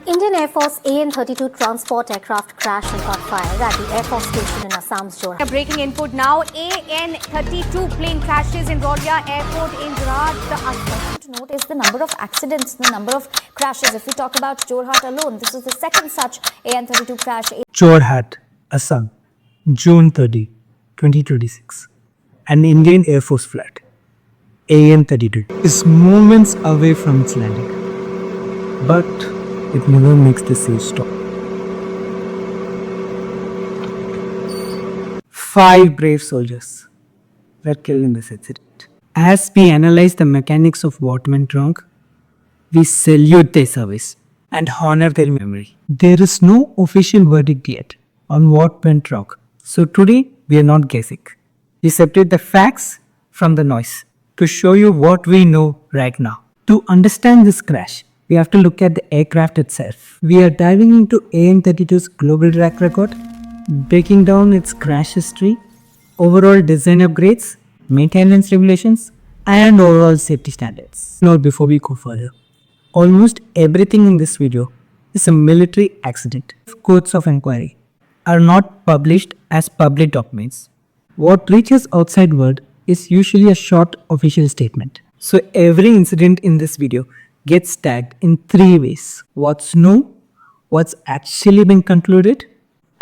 Indian Air Force AN-32 transport aircraft crashed and caught fire at the Air Force station in Assam's Jorhat. Breaking input now, AN-32 plane crashes in Rodya Airport in Jorhat. Important to note is the number of accidents, the number of crashes. If we talk about Jorhat alone, this is the second such AN-32 crash. Jorhat, Assam, June 30, 2026. An Indian Air Force flight, AN-32, is moments away from its landing. But it never makes the siege stop. 5 brave soldiers were killed in this incident. As we analyze the mechanics of what went wrong, we salute their service and honor their memory. There is no official verdict yet on what went wrong. So today we are not guessing. We separate the facts from the noise to show you what we know right now. To understand this crash, we have to look at the aircraft itself. We are diving into AN-32's global track record, breaking down its crash history, overall design upgrades, maintenance regulations, and overall safety standards. Now before we go further, almost everything in this video is a military accident. Codes of inquiry are not published as public documents. What reaches outside world is usually a short official statement. So every incident in this video gets tagged in 3 ways: what's known, what's actually been concluded,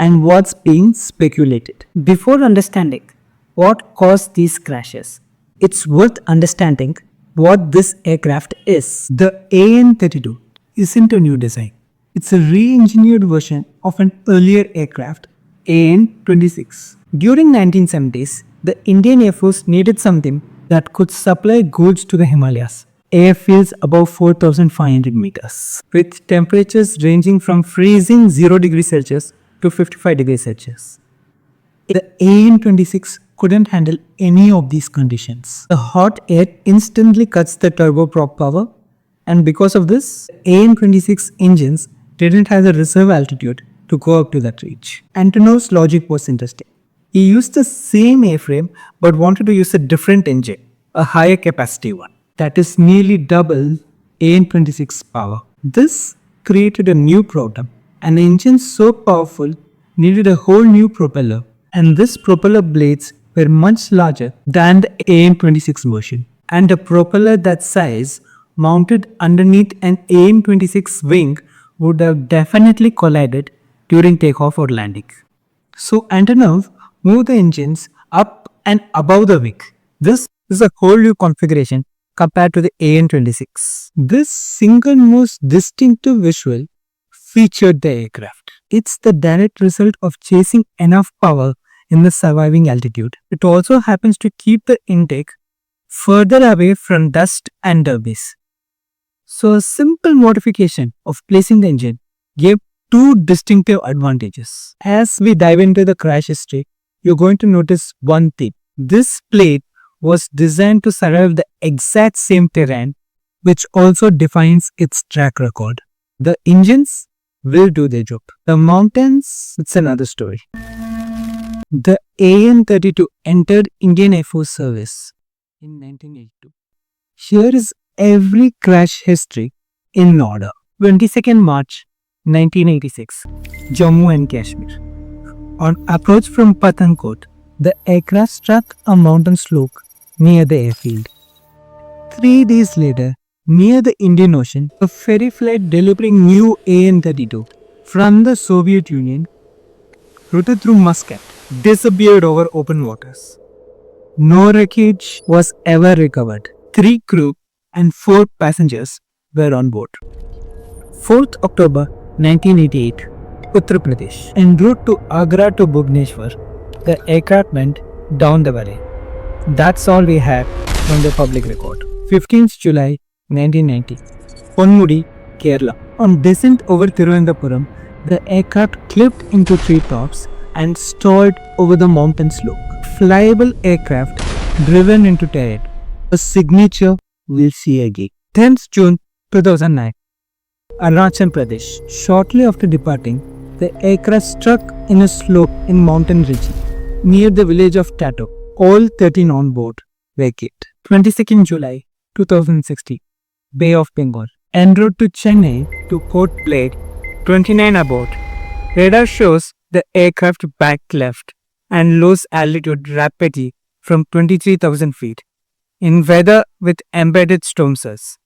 and what's being speculated. Before understanding what caused these crashes, it's worth understanding what this aircraft is. The AN-32 isn't a new design. It's a re-engineered version of an earlier aircraft, AN-26. During 1970s, the Indian Air Force needed something that could supply goods to the Himalayas, airfields above 4,500 meters, with temperatures ranging from freezing 0 degrees Celsius to 55 degrees Celsius. The AN-26 couldn't handle any of these conditions. The hot air instantly cuts the turboprop power, and because of this, AN-26 engines didn't have the reserve altitude to go up to that reach. Antonov's logic was interesting. He used the same airframe but wanted to use a different engine, a higher capacity one, that is nearly double AN-26 power. This created a new problem. An engine so powerful needed a whole new propeller, and this propeller blades were much larger than the AN-26 version. And a propeller that size mounted underneath an AN-26 wing would have definitely collided during takeoff or landing. So Antonov moved the engines up and above the wing. This is a whole new configuration compared to the AN-26. This single most distinctive visual featured the aircraft. It's the direct result of chasing enough power in the surviving altitude. It also happens to keep the intake further away from dust and debris. So a simple modification of placing the engine gave 2 distinctive advantages. As we dive into the crash history, you're going to notice one thing. This plane was designed to survive the exact same terrain, which also defines its track record. The engines will do their job. The mountains, it's another story. The AN-32 entered Indian Air Force service in 1982. Here is every crash history in order. 22nd March 1986, Jammu and Kashmir. On approach from Pathankot, the aircraft struck a mountain slope near the airfield. 3 days later, near the Indian Ocean, a ferry flight delivering new AN-32 from the Soviet Union, routed through Muscat, disappeared over open waters. No wreckage was ever recovered. 3 crew and 4 passengers were on board. 4th October 1988, Uttar Pradesh. En route to Agra to Bhubaneswar, the aircraft went down the valley. That's all we have from the public record. 15th July 1990, Ponmudi, Kerala. On descent over Thiruvananthapuram, the aircraft clipped into treetops and stalled over the mountain slope. Flyable aircraft driven into terrain. A signature we'll see again. 10th June 2009, Arunachal Pradesh. Shortly after departing, the aircraft struck in a slope in mountain region near the village of Tato. All 13 on board were killed. 22nd July 2016, Bay of Bengal. En route to Chennai to Port Blade, 29 aboard. Radar shows the aircraft back left and lose altitude rapidly from 23,000 feet. In weather with embedded storm surge,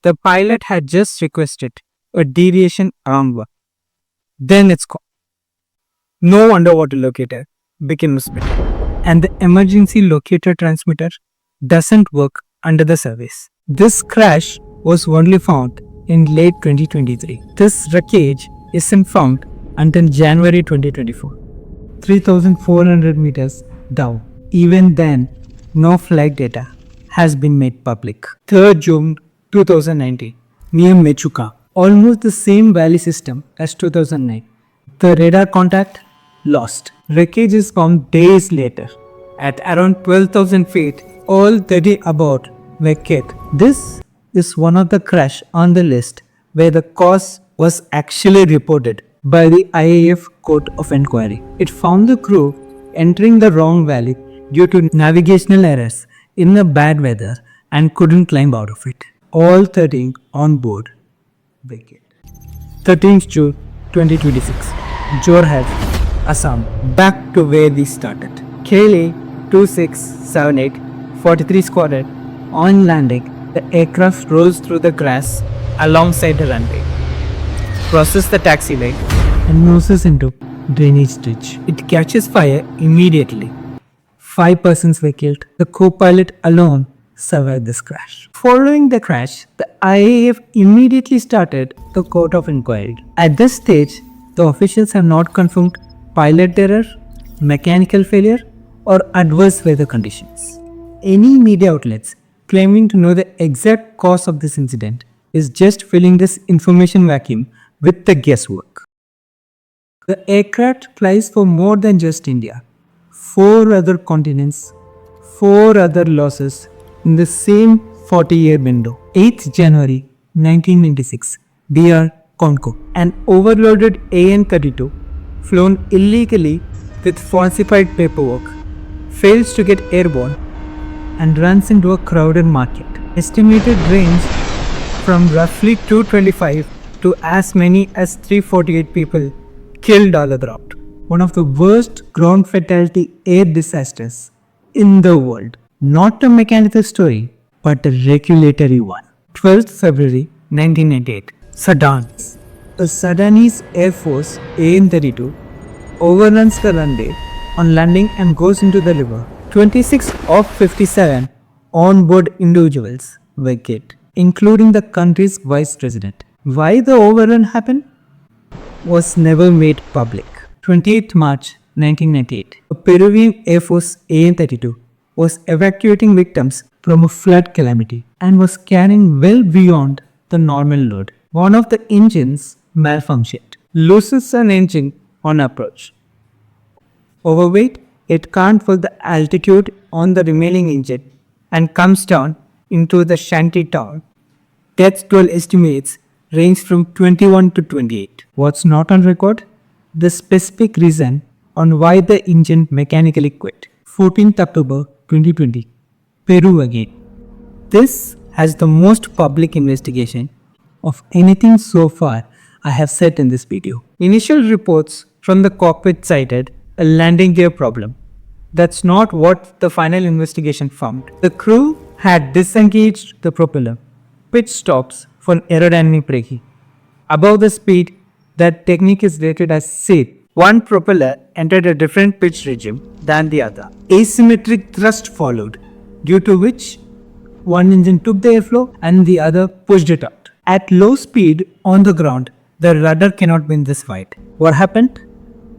the pilot had just requested a deviation around 1. Then it's gone. No underwater locator became split, and the emergency locator transmitter doesn't work under the surface. This crash was only found in late 2023. This wreckage isn't found until January 2024, 3,400 meters down. Even then, no flight data has been made public. 3rd June 2019, near Mechuka, almost the same valley system as 2009. The radar contact lost. Wreckage is found days later. At around 12,000 feet, all 30 aboard were killed. This is one of the crash on the list where the cause was actually reported by the IAF Court of Inquiry. It found the crew entering the wrong valley due to navigational errors in the bad weather and couldn't climb out of it. All 13 on board were killed. 13th June 2026, Jorhat, Assam. Back to where we started. KLA 2678 43 Squadron. On landing, the aircraft rolls through the grass alongside the runway, crosses the taxiway, and noses into drainage ditch. It catches fire immediately. 5 persons were killed. The co-pilot alone survived this crash. Following the crash, the IAF immediately started the court of inquiry. At this stage, the officials have not confirmed pilot error, mechanical failure, or adverse weather conditions. Any media outlets claiming to know the exact cause of this incident is just filling this information vacuum with the guesswork. The aircraft flies for more than just India. 4 other continents, 4 other losses in the same 40-year window. 8th January 1996, DR Congo. An overloaded AN-32 flown illegally with falsified paperwork fails to get airborne and runs into a crowded market. Estimated range from roughly 225 to as many as 348 people killed all the route. One of the worst ground fatality air disasters in the world. Not a mechanical story, but a regulatory one. 12th February 1998, Sudan. A Sudanese Air Force AN-32 overruns the runway on landing and goes into the river. 26 of 57 on-board individuals were killed, including the country's vice president. Why the overrun happened was never made public. 28th March 1998, a Peruvian Air Force AN-32 was evacuating victims from a flood calamity and was carrying well beyond the normal load. One of the engines malfunctioned, loses an engine on approach. Overweight, it can't hold the altitude on the remaining engine and comes down into the shanty town. Death toll estimates range from 21 to 28. What's not on record? The specific reason on why the engine mechanically quit. 14th October 2020, Peru again. This has the most public investigation of anything so far I have said in this video. Initial reports from the cockpit cited a landing gear problem. That's not what the final investigation found. The crew had disengaged the propeller, pitch stops for aerodynamic braking. Above the speed, that technique is rated as safe. One propeller entered a different pitch regime than the other. Asymmetric thrust followed, due to which one engine took the airflow and the other pushed it out. At low speed on the ground, the rudder cannot be this wide. What happened?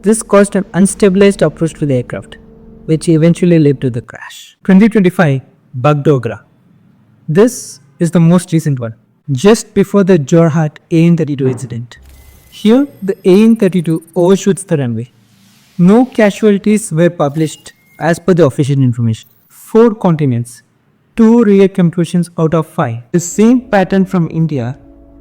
This caused an unstabilized approach to the aircraft, which eventually led to the crash. 2025, Bagdogra. This is the most recent one, just before the Jorhat AN-32 incident. Here, the AN-32 overshoots the runway. No casualties were published as per the official information. 4 continents, 2 rear completions out of 5. The same pattern from India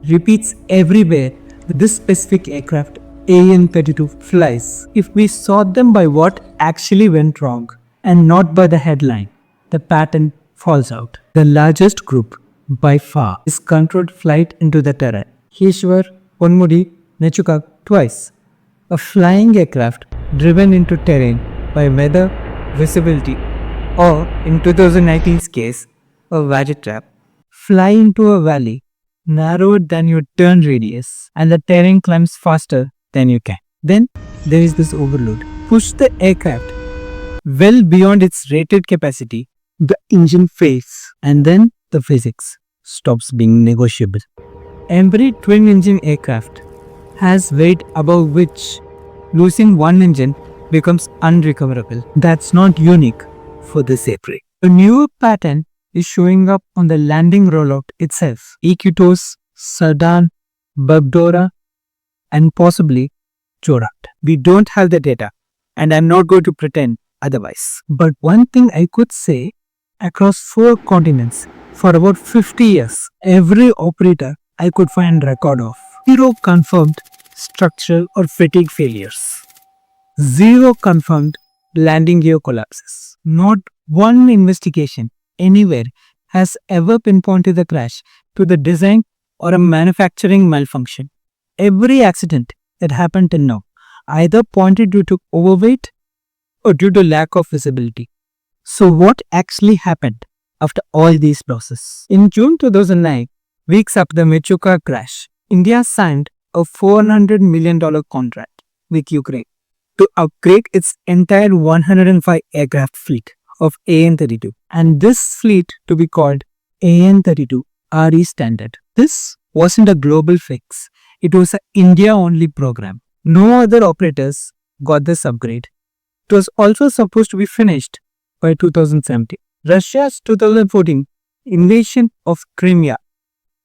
repeats everywhere with this specific aircraft AN-32 flies. If we sort them by what actually went wrong and not by the headline, the pattern falls out. The largest group by far is controlled flight into the terrain. Hishwar, Onmudi, Nechuka, Twice, a flying aircraft driven into terrain by weather, visibility, or in 2019's case, a gadget trap, fly into a valley narrower than your turn radius and the terrain climbs faster than you can. Then there is this overload. Push the aircraft well beyond its rated capacity, the engine fails, and then the physics stops being negotiable. Every twin-engine aircraft has weight above which losing one engine becomes unrecoverable. That's not unique for this airframe. A newer pattern is showing up on the landing rollout itself. Iquitos, Sudan, Babdora, and possibly Jorhat. We don't have the data, and I'm not going to pretend otherwise. But one thing I could say, across 4 continents, for about 50 years, every operator I could find record of, 0 confirmed structural or fatigue failures, 0 confirmed landing gear collapses. Not one investigation anywhere has ever pinpointed the crash to the design or a manufacturing malfunction. Every accident that happened till now either pointed due to overweight or due to lack of visibility. So what actually happened after all these processes? In June 2009, weeks after the Michuka crash, India signed a $400 million contract with Ukraine to upgrade its entire 105 aircraft fleet of AN-32, and this fleet to be called AN-32 RE standard. This wasn't a global fix. It was an India-only program. No other operators got this upgrade. It was also supposed to be finished by 2017. Russia's 2014 invasion of Crimea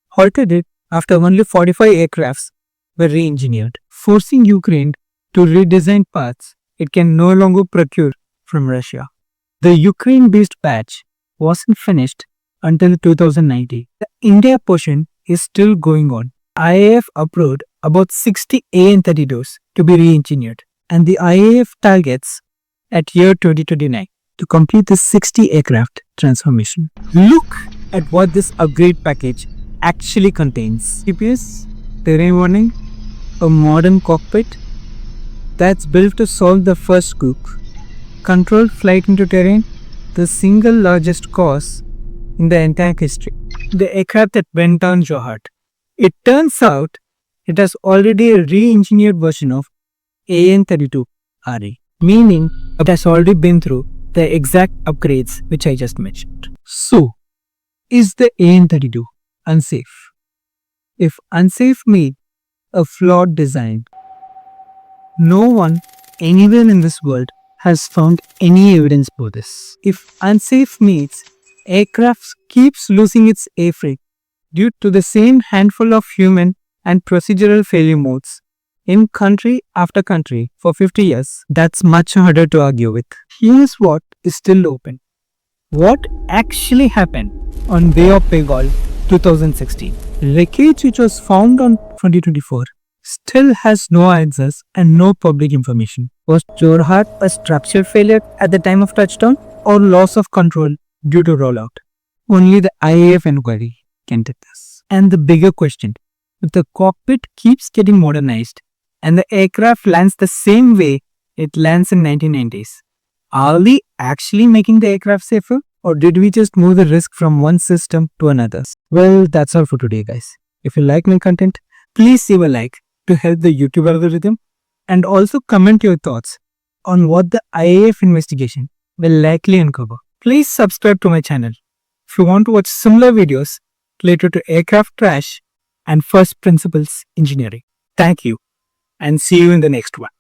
halted it after only 45 aircrafts were re-engineered, forcing Ukraine to redesign parts it can no longer procure from Russia. The Ukraine-based batch wasn't finished until 2019. The India portion is still going on. IAF approved about 60 AN-32s to be re-engineered, and the IAF targets at year 2029 to complete the 60 aircraft transformation. Look at what this upgrade package actually contains. GPS, terrain warning, a modern cockpit that's built to solve the first group, controlled flight into terrain, the single largest cause in the entire history. The aircraft that went down Jorhat. It turns out it has already a re-engineered version of AN-32 RE, meaning it has already been through the exact upgrades which I just mentioned. So, is the AN-32 unsafe? If unsafe means a flawed design, no one anywhere in this world has found any evidence for this. If unsafe means aircraft keeps losing its airframe due to the same handful of human and procedural failure modes in country after country for 50 years, that's much harder to argue with. Here's what is still open. What actually happened on Bay of Bengal 2016? Wreckage which was found on 2024 still has no answers and no public information. Was Jorhat a structural failure at the time of touchdown or loss of control due to rollout? Only the IAF inquiry can tell us. And the bigger question, if the cockpit keeps getting modernized and the aircraft lands the same way it lands in 1990s, are we actually making the aircraft safer, or did we just move the risk from one system to another? Well, that's all for today, guys. If you like my content, please leave a like to help the YouTube algorithm, and also comment your thoughts on what the IAF investigation will likely uncover. Please subscribe to my channel if you want to watch similar videos related to aircraft crash and first principles engineering. Thank you, and see you in the next one.